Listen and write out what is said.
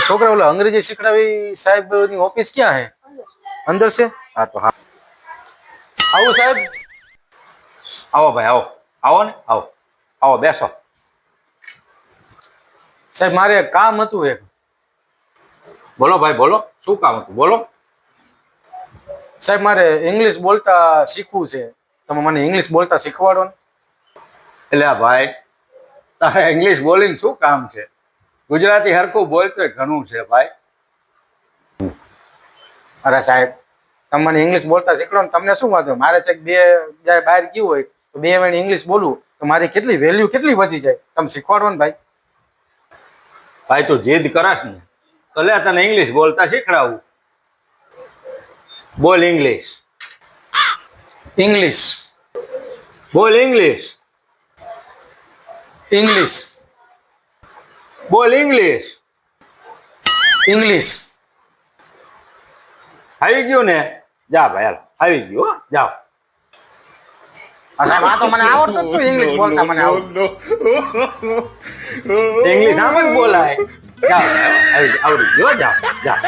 छोकरा बोला अंग्रेजी शिखड़ावी साहब ની ઓફિસ ક્યાં હે? અંદર છે? હા તો હા. આવો સાહેબ. આવો ભાઈ આવો. આવો ને આવો. આવો બેસો. સાહેબ મારે કામ હતું એક. બોલો ભાઈ બોલો. શું કામ હતું? બોલો. સાહેબ મારે ઇંગ્લિશ બોલતા શીખવું છે. તમે મને ઇંગ્લિશ બોલતા શીખવાડો ને. એટલે ભાઈ તારે ઇંગ્લિશ બોલીને શું કામ છે? ગુજરાતી હરખું બોલતોય ઘણું છે ભાઈ. અરે સાહેબ તમે મને ઇંગ્લિશ બોલતા શીખડો ને તમને શું વાંધો? મારે ચેક બે જાય બહાર ગયું હોય તો 2 વાર ઇંગ્લિશ બોલું તો મારી કેટલી વેલ્યુ કેટલી વધી જાય. તમે શીખવાડો ને ભાઈ. ભાઈ તું જીદ કરસ ને તો લે તને ઇંગ્લિશ બોલતા શીખડાવું. બોલ ઇંગ્લિશ. ઇંગ્લિશ બોલ ઇંગ્લિશ. ઇંગ્લિશ બોલ ઇંગ્લિશ. ઇંગ્લિશ. આવી ગયું ને? જા ભાઈ હાલ આવી ગયું હો જાઓ. સાહેબ આ તો મને આવડતું જ ઇંગ્લિશ બોલતા મને આવડતું. ઇંગ્લિશ આમ જ બોલાય. જાઓ આવડી ગયો જાઓ જાઓ.